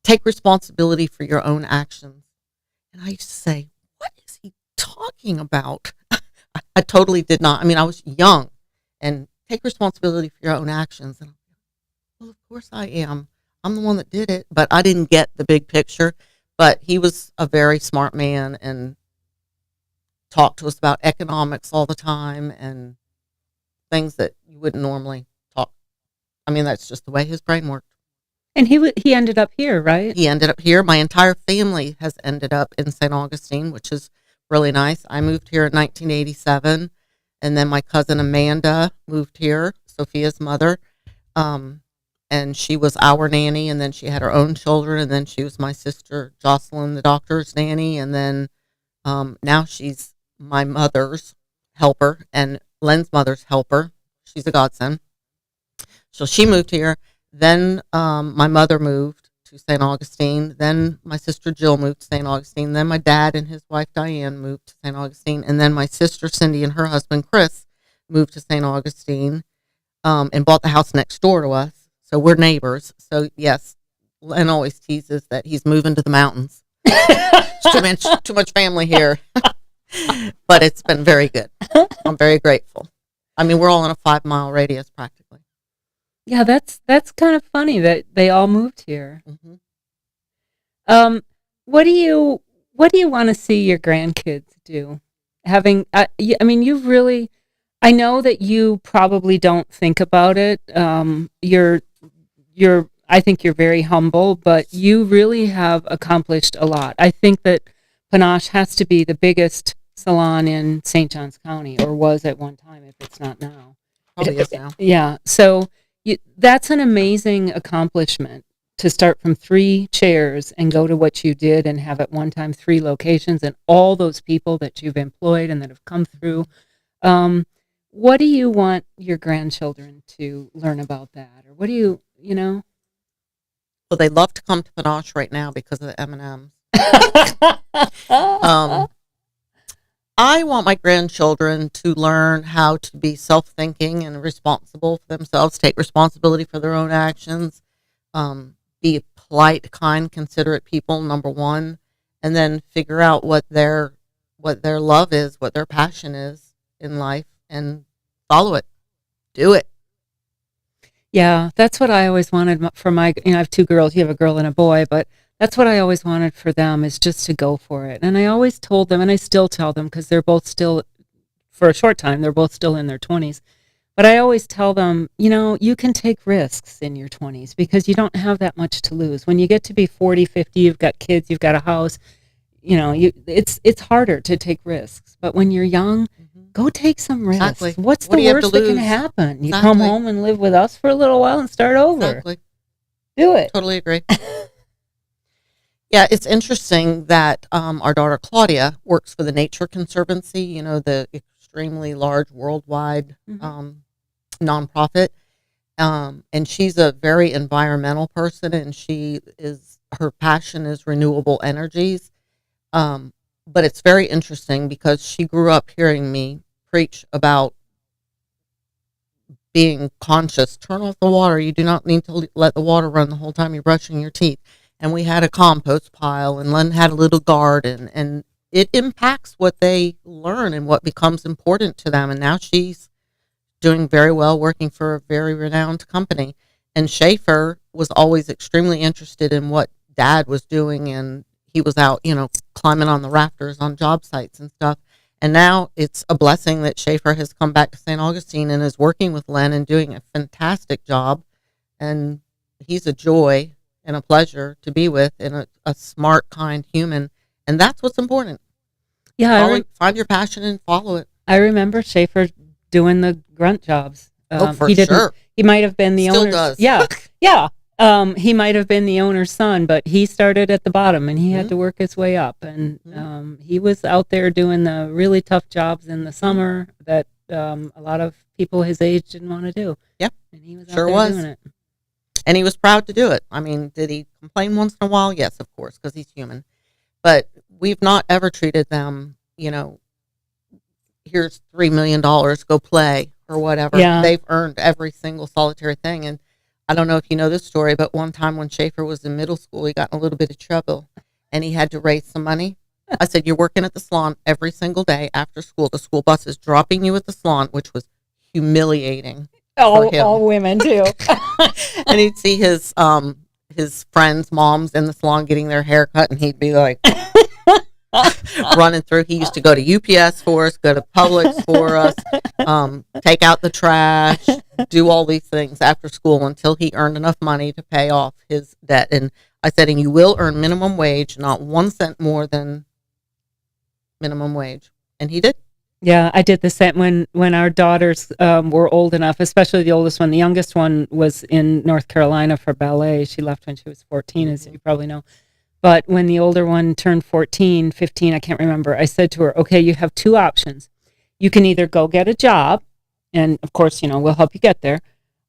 take responsibility for your own actions. And I used to say, what is he talking about? I totally did not. I mean, I was young, and take responsibility for your own actions. And well, of course I am. I'm the one that did it, but I didn't get the big picture. But he was a very smart man and talked to us about economics all the time and things that you wouldn't normally talk. I mean, that's just the way his brain worked. And he ended up here, right? He ended up here. My entire family has ended up in St. Augustine, which is really nice. I moved here in 1987, and then my cousin Amanda moved here, Sophia's mother, and she was our nanny, and then she had her own children, and then she was my sister Jocelyn, the doctor's nanny, and then now she's my mother's helper and Len's mother's helper. She's a godsend. So she moved here. Then my mother moved to St. Augustine. Then my sister Jill moved to St. Augustine. Then my dad and his wife Diane moved to St. Augustine. And then my sister Cindy and her husband Chris moved to St. Augustine and bought the house next door to us. So we're neighbors. So yes, Len always teases that he's moving to the mountains. Too much family here. But it's been very good. I'm very grateful. I mean, we're all in a 5-mile radius practically. Yeah, that's kind of funny that they all moved here. What do you want to see your grandkids do? I mean, you've really, I know that you probably don't think about it. I think you're very humble, but you really have accomplished a lot. I think that Panache has to be the biggest salon in St. Johns County, or was at one time, if it's not now. Probably is now. Yeah, so that's an amazing accomplishment, to start from 3 chairs and go to what you did and have at one time 3 locations and all those people that you've employed and that have come through. What do you want your grandchildren to learn about that? Or what do you know? Well, they love to come to Panache right now because of the M&Ms. I want my grandchildren to learn how to be self-thinking and responsible for themselves, take responsibility for their own actions, be polite, kind, considerate people, number one, and then figure out what their love is, what their passion is in life, and follow it. Do it. Yeah, that's what I always wanted for my, I have two girls, you have a girl and a boy, but that's what I always wanted for them is just to go for it. And I always told them, and I still tell them, because they're both still, for a short time, they're both still in their 20s. But I always tell them, you can take risks in your 20s because you don't have that much to lose. When you get to be 40, 50, you've got kids, you've got a house, it's harder to take risks. But when you're young, go take some risks. Exactly. What's What the do you have worst to that can lose? happen? You Exactly. come home and live with us for a little while and start over. Exactly. Do it. Totally agree. Yeah, it's interesting that our daughter Claudia works for the Nature Conservancy, the extremely large worldwide nonprofit. And she's a very environmental person, and her passion is renewable energies. But it's very interesting because she grew up hearing me preach about being conscious. Turn off the water. You do not need to let the water run the whole time you're brushing your teeth. And we had a compost pile, and Len had a little garden, and it impacts what they learn and what becomes important to them. And now she's doing very well, working for a very renowned company. And Schaefer was always extremely interested in what Dad was doing, and he was out, climbing on the rafters on job sites and stuff. And now it's a blessing that Schaefer has come back to St. Augustine and is working with Len and doing a fantastic job. And he's a joy and a pleasure to be with, and a smart, kind human. And that's what's important. Yeah. Find your passion and follow it. I remember Schaefer doing the grunt jobs. For sure. He might have been the Still owner. does. Yeah. Yeah. He might have been the owner's son, but he started at the bottom and he had to work his way up. And he was out there doing the really tough jobs in the summer that a lot of people his age didn't want to do. Yep. And he was out there doing it. And he was proud to do it. I mean, did he complain once in a while? Yes, of course, because he's human. But we've not ever treated them, here's $3 million, go play or whatever. Yeah. They've earned every single solitary thing. And I don't know if you know this story, but one time when Schaefer was in middle school, he got in a little bit of trouble and he had to raise some money. I said, you're working at the salon every single day after school. The school bus is dropping you at the salon, which was humiliating. All women too. And he'd see his friends' moms in the salon getting their hair cut, and he'd be like running through. He used to go to UPS for us, go to Publix for us, take out the trash, do all these things after school until he earned enough money to pay off his debt. And I said, and you will earn minimum wage, not 1 cent more than minimum wage. And he did. Yeah, I did the same when our daughters were old enough, especially the oldest one. The youngest one was in North Carolina for ballet. She left when she was 14, as you probably know. But when the older one turned 14, 15, I can't remember, I said to her, okay, you have two options. You can either go get a job, and of course, we'll help you get there,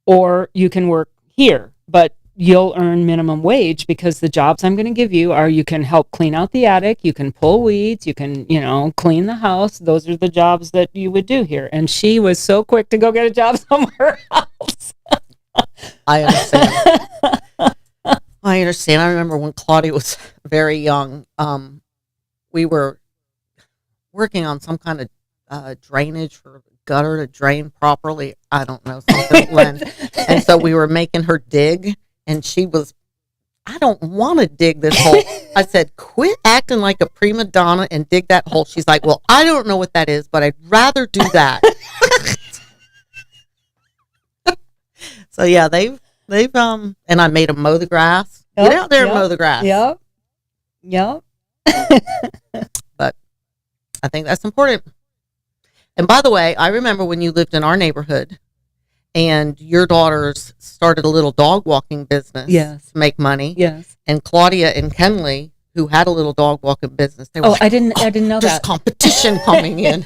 or you can work here, but you'll earn minimum wage because the jobs I'm going to give you are you can help clean out the attic, you can pull weeds, you can, clean the house. Those are the jobs that you would do here. And she was so quick to go get a job somewhere else. I understand. I understand. I remember when Claudia was very young, we were working on some kind of drainage for gutter to drain properly. I don't know, something Len. And so we were making her dig. And she was, I don't want to dig this hole. I said, quit acting like a prima donna and dig that hole. She's like, well, I don't know what that is, but I'd rather do that. So yeah, they've and I made them mow the grass. Get out there and mow the grass. Yep. But I think that's important. And by the way, I remember when you lived in our neighborhood, and your daughters started a little dog walking business to make money. Yes. And Claudia and Kenley, who had a little dog walking business, they were I didn't know there's that. competition coming in.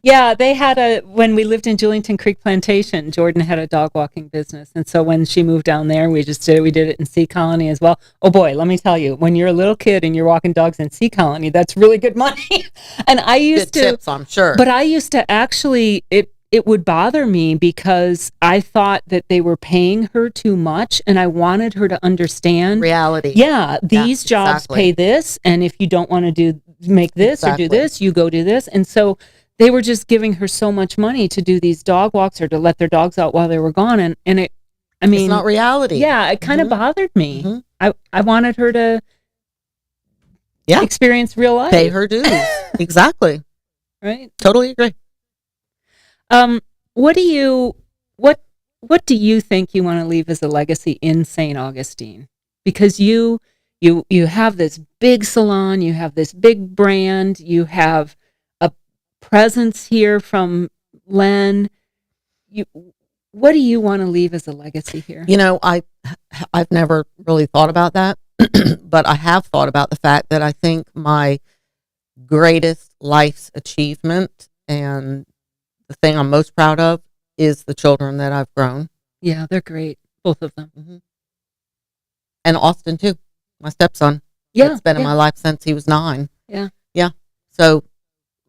Yeah, they had when we lived in Julington Creek Plantation, Jordan had a dog walking business. And so when she moved down there, we did it in Sea Colony as well. Oh boy, let me tell you, when you're a little kid and you're walking dogs in Sea Colony, that's really good money. And I used Good tips, I'm sure. but I used to actually, it would bother me because I thought that they were paying her too much and I wanted her to understand reality. Yeah, these jobs pay this, and if you don't want to make this or do this, you go do this. And so they were just giving her so much money to do these dog walks or to let their dogs out while they were gone. And it's not reality. Yeah, it kind of bothered me. I wanted her to experience real life. Pay her dues. Exactly. Right. Totally agree. What do you think you want to leave as a legacy in St. Augustine? Because you have this big salon, you have this big brand, you have a presence here from Len. What do you want to leave as a legacy here? I've never really thought about that, but I have thought about the fact that I think my greatest life's achievement and the thing I'm most proud of is the children that I've grown. Yeah, they're great, both of them. Mm-hmm. And Austin too, my stepson. Yeah, it's been in my life since he was 9. Yeah. So,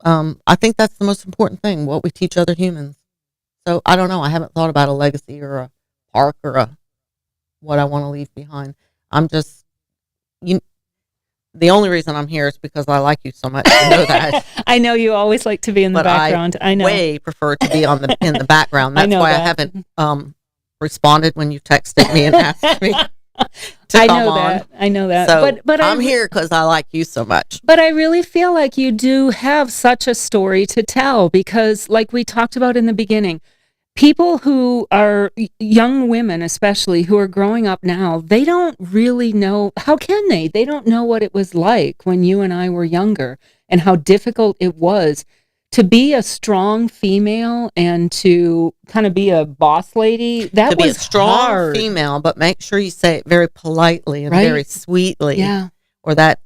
I think that's the most important thing, what we teach other humans. So I don't know. I haven't thought about a legacy or a park or what I want to leave behind. I'm just, the only reason I'm here is because I like you so much. You know that. I know you always like to be in the background. I know. Way prefer to be in the background. That's why I haven't responded when you texted me and asked me to come on. I know that. So but I'm here because I like you so much. But I really feel like you do have such a story to tell because, like we talked about in the beginning, people who are young women, especially who are growing up now, they don't really know. How can they? They don't know what it was like when you and I were younger and how difficult it was to be a strong female and to kind of be a boss lady. That was be a strong hard. Female, but make sure you say it very politely and very sweetly. Yeah. Or that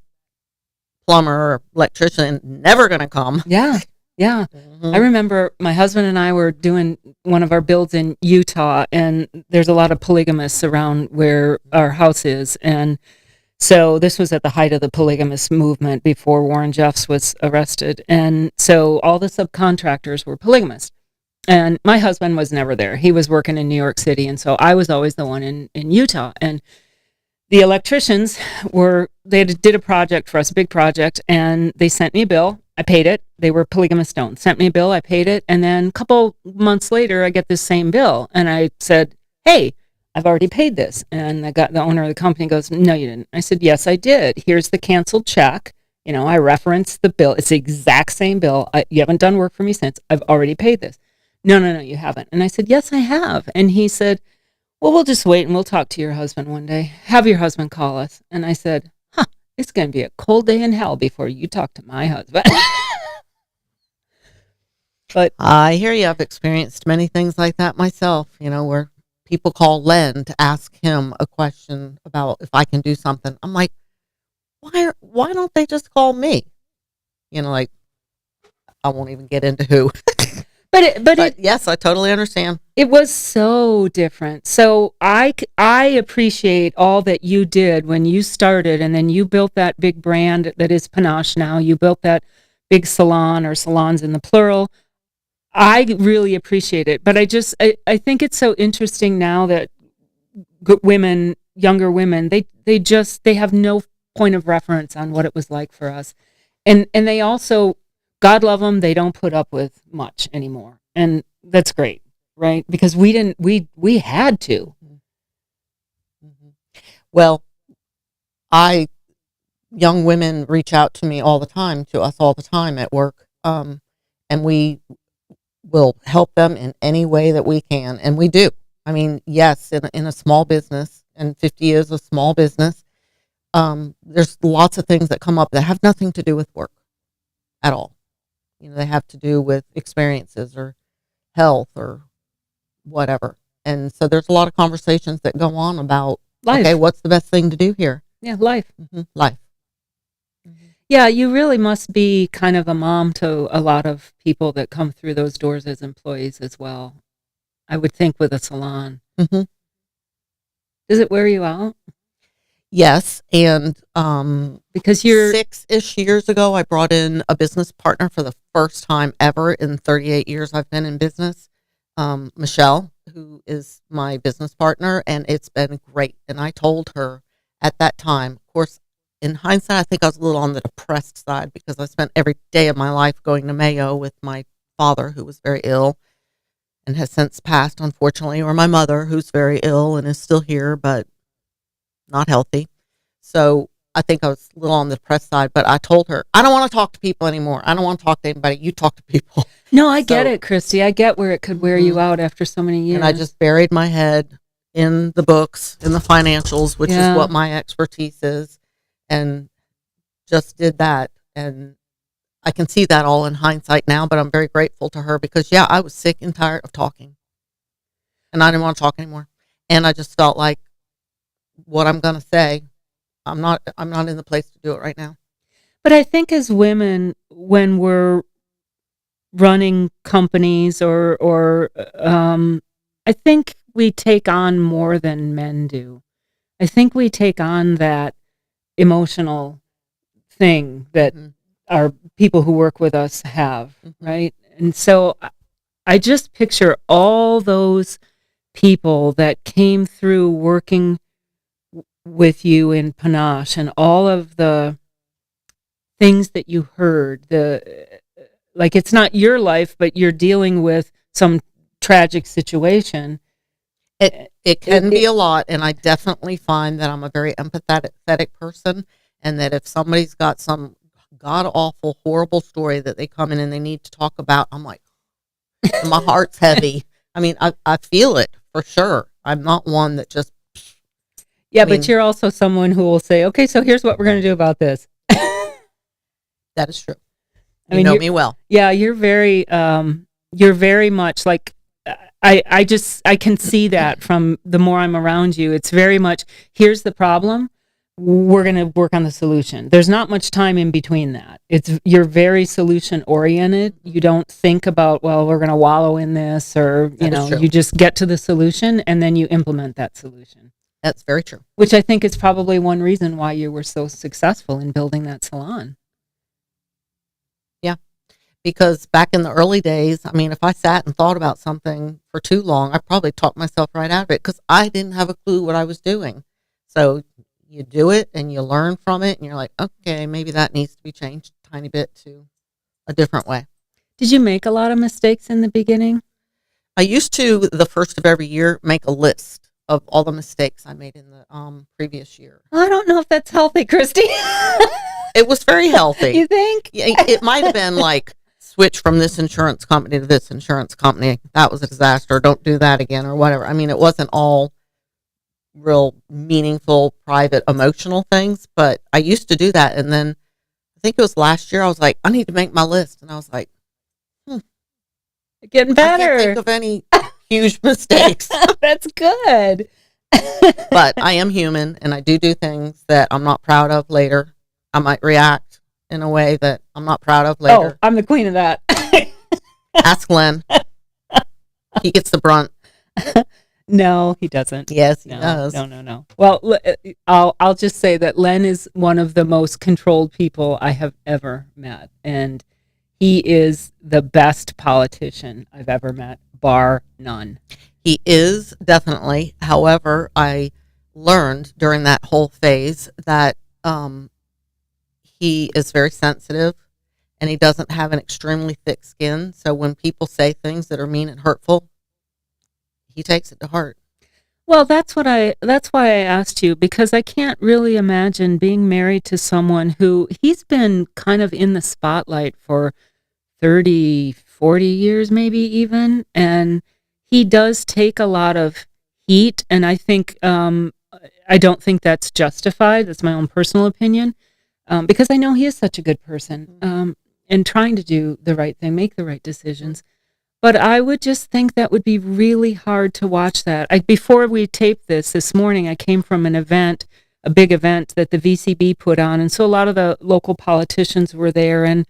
plumber or electrician never going to come. Yeah. Yeah. Mm-hmm. I remember my husband and I were doing one of our builds in Utah, and there's a lot of polygamists around where our house is. And so this was at the height of the polygamist movement before Warren Jeffs was arrested. And so all the subcontractors were polygamists. And my husband was never there. He was working in New York City. And so I was always the one in Utah. And the electricians they did a project for us, a big project, and they sent me a bill. I paid it. They were polygamist owned. Sent me a bill. I paid it. And then a couple months later, I get this same bill. And I said, hey, I've already paid this. And the owner of the company goes, no, you didn't. I said, yes, I did. Here's the canceled check. I referenced the bill. It's the exact same bill. You haven't done work for me since. I've already paid this. No, you haven't. And I said, yes, I have. And he said, well, we'll just wait and we'll talk to your husband one day. Have your husband call us. And I said, it's going to be a cold day in hell before you talk to my husband. But I hear you. I've experienced many things like that myself, where people call Len to ask him a question about if I can do something. I'm like, why don't they just call me? I won't even get into who. But yes, I totally understand. It was so different. So I appreciate all that you did when you started, and then you built that big brand that is Panache now. You built that big salon, or salons in the plural. I really appreciate it. But I think it's so interesting now that women, younger women, they have no point of reference on what it was like for us. And they also, God love them, they don't put up with much anymore. And that's great, right? Because we had to. Mm-hmm. Well, young women reach out to me to us all the time at work. And we will help them in any way that we can. And we do. I mean, yes, in a small business, and 50 is a small business, there's lots of things that come up that have nothing to do with work at all. They have to do with experiences or health or whatever. And so there's a lot of conversations that go on about, life. Okay, what's the best thing to do here? Yeah, life. Mm-hmm. Life. Mm-hmm. Yeah, you really must be kind of a mom to a lot of people that come through those doors as employees as well. I would think with a salon. Hmm. Does it wear you out? Yes, and Because you're 6-ish years ago, I brought in a business partner for the first time ever in 38 years I've been in business. Michelle, who is my business partner, and it's been great. And I told her at that time, of course, in hindsight, I think I was a little on the depressed side because I spent every day of my life going to Mayo with my father, who was very ill and has since passed, unfortunately, or my mother, who's very ill and is still here, but not healthy. So I think I was a little on the depressed side, but I told her, I don't want to talk to people anymore. I don't want to talk to anybody. You talk to people. No, I get So, it, Kristy. I get where it could wear you out after so many years. and I just buried my head in the books, in the financials, which is what my expertise is, and just did that. And I can see that all in hindsight now, but I'm very grateful to her because, yeah, I was sick and tired of talking, and I didn't want to talk anymore. And I just felt like what I'm going to say, I'm not in the place to do it right now. But I think as women, when we're running companies or I think we take on more than men do. I think we take on that emotional thing that Mhm. our people who work with us have, Mhm. right? And so I just picture all those people that came through working with you in Panache and all of the things that you heard, like it's not your life, but you're dealing with some tragic situation. It can be a lot, and I definitely find that I'm a very empathetic person, and that if somebody's got some god awful, horrible story that they come in and they need to talk about, I'm like, my heart's heavy. I mean, I feel it for sure. I'm not one that just. Yeah, I mean, but you're also someone who will say, okay, so here's what we're going to do about this. that is true. I You mean, know me well. yeah, you're very much like, I can see that from the more I'm around you. It's very much, here's the problem. We're going to work on the solution. There's not much time in between that. You're very solution oriented. You don't think about, well, we're going to wallow in this, or, That is true. you just get to the solution and then you implement that solution. That's very true. Which I think is probably one reason why you were so successful in building that salon. Yeah. Because back in the early days, I mean, if I sat and thought about something for too long, I probably talked myself right out of it because I didn't have a clue what I was doing. So you do it and you learn from it and you're like, okay, maybe that needs to be changed a tiny bit to a different way. Did you make a lot of mistakes in the beginning? I used to, the first of every year, make a list of all the mistakes I made in the previous year. I don't know if that's healthy, Kristy. It was very healthy. You think? Yeah, it might have been like, switch from this insurance company to this insurance company. That was a disaster. Don't do that again or whatever. I mean, it wasn't all real meaningful, private, emotional things, but I used to do that. And then I think it was last year, I was like, I need to make my list. And I was like, Getting better. I can't think of any huge mistakes. That's good. But I am human and I do things that I'm not proud of later. I might react in a way that I'm not proud of later. Oh, I'm the queen of that. Ask Len. He gets the brunt. No, he doesn't. Yes, he No, does. no. Well, I'll just say that Len is one of the most controlled people I have ever met, and he is the best politician I've ever met, bar none. He is, definitely. However, I learned during that whole phase that he is very sensitive and he doesn't have an extremely thick skin. So when people say things that are mean and hurtful, he takes it to heart. Well, that's why I asked you, because I can't really imagine being married to someone who he's been kind of in the spotlight for 30, 40 years, maybe even. And he does take a lot of heat. And I think, I don't think that's justified. That's my own personal opinion. Because I know he is such a good person, and trying to do the right thing, make the right decisions. But I would just think that would be really hard to watch that. Before we taped this morning, I came from an event a big event that the VCB put on. And so a lot of the local politicians were there. And,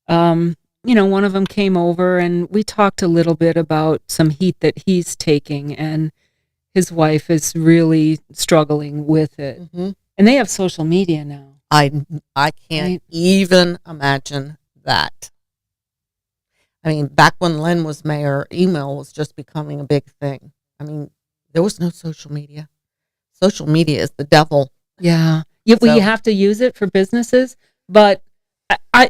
one of them came over and we talked a little bit about some heat that he's taking. And his wife is really struggling with it. Mm-hmm. And they have social media now. I can't even imagine that. I mean, back when Len was mayor, email was just becoming a big thing. I mean, there was no social media. Social media is the devil. Yeah. Well, you have to use it for businesses, but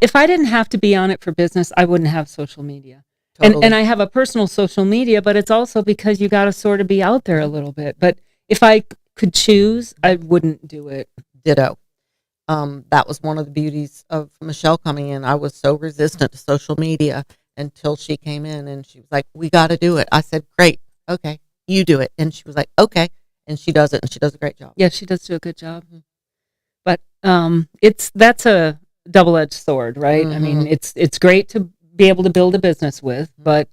if I didn't have to be on it for business, I wouldn't have social media. Totally. And I have a personal social media, but it's also because you got to sort of be out there a little bit. But if I could choose, I wouldn't do it. Ditto. That was one of the beauties of Michelle coming in. I was so resistant to social media until she came in and she was like, we got to do it. I said, great. Okay. You do it. And she was like, okay. And she does it, and she does a great job. Yeah, she does do a good job. Mm-hmm. But that's a double-edged sword, right? Mm-hmm. I mean, it's great to be able to build a business with, but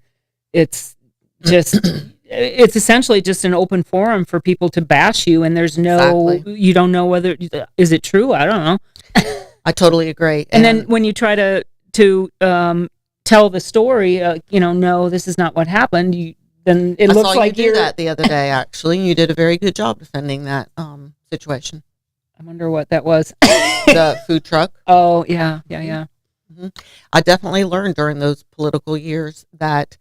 it's just it's essentially just an open forum for people to bash you, and there's you don't know whether is it true. I don't know. I totally agree. And then when you try to tell the story, no, this is not what happened. Then it looks like you did that the other day. Actually, you did a very good job defending that situation. I wonder what that was. The food truck. Oh yeah. Mm-hmm. I definitely learned during those political years that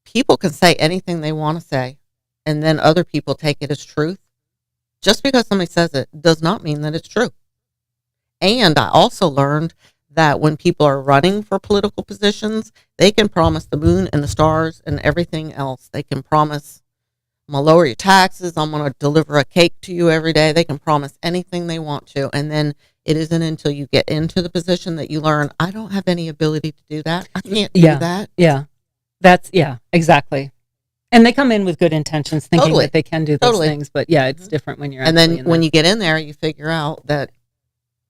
people can say anything they want to say, and then other people take it as truth. Just because somebody says it does not mean that it's true. And I also learned that when people are running for political positions, they can promise the moon and the stars and everything else. They can promise, I'm going to lower your taxes, I'm going to deliver a cake to you every day. They can promise anything they want to. And then it isn't until you get into the position that you learn, I don't have any ability to do that. I can't do that. Yeah. Exactly. And they come in with good intentions, thinking that they can do those things. But yeah, it's different when you're. And then when you get in there, you figure out that.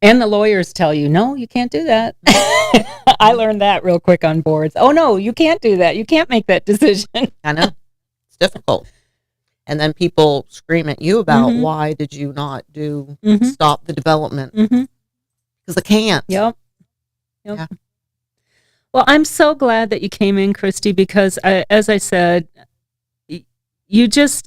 And the lawyers tell you, no, you can't do that. I learned that real quick on boards. Oh, no, you can't do that. You can't make that decision. I know. It's difficult. And then people scream at you about why did you not stop the development? Because I can't. Yep. Yeah. Well, I'm so glad that you came in, Kristy, because as I said,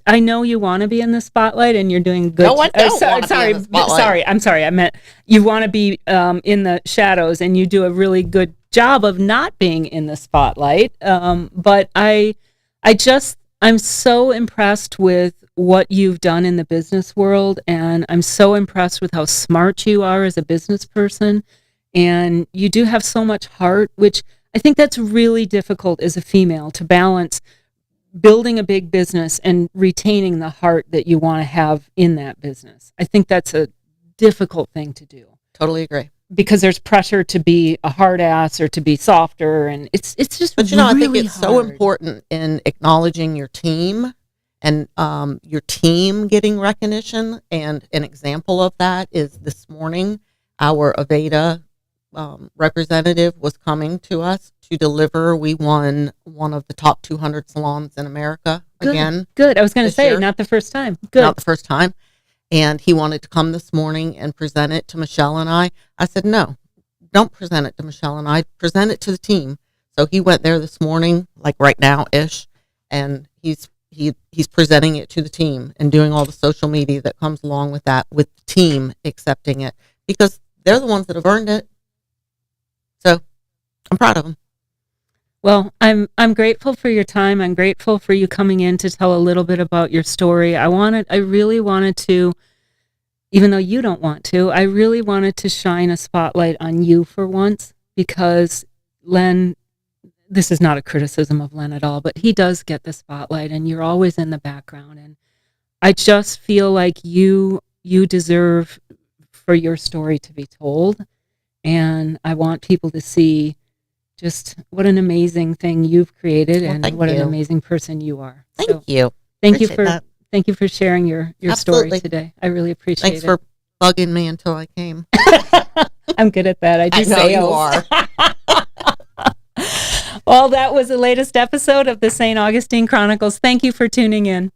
I know you want to be in the spotlight, and you're doing good. No, I don't want to be in the spotlight. I'm sorry. I meant you want to be in the shadows, and you do a really good job of not being in the spotlight. But I'm so impressed with what you've done in the business world, and I'm so impressed with how smart you are as a business person. And you do have so much heart, which I think that's really difficult as a female to balance building a big business and retaining the heart that you want to have in that business. I think that's a difficult thing to do. Totally agree. Because there's pressure to be a hard ass or to be softer, and it's just But really I think it's hard. so important in acknowledging your team and your team getting recognition. And an example of that is this morning, our Aveda representative was coming to us to deliver. We won one of the top 200 salons in America again. Good. I was going to say, year. not the first time. Good. Not the first time. And he wanted to come this morning and present it to Michelle and I. I said, no, don't present it to Michelle and I. Present it to the team. So he went there this morning, like right now-ish, and he's presenting it to the team and doing all the social media that comes along with that, with the team accepting it, because they're the ones that have earned it. So I'm proud of them. Well, I'm grateful for your time. I'm grateful for you coming in to tell a little bit about your story. I really wanted to, even though you don't want to, I really wanted to shine a spotlight on you for once, because Len, this is not a criticism of Len at all, but he does get the spotlight and you're always in the background. And I just feel like you deserve for your story to be told. And I want people to see just what an amazing thing you've created, and what an amazing person you are. Thank you. Thank you for sharing your story today. I really appreciate it. Thanks for bugging me until I came. I'm good at that. I do know you are. Well, that was the latest episode of the St. Augustine Chronicles. Thank you for tuning in.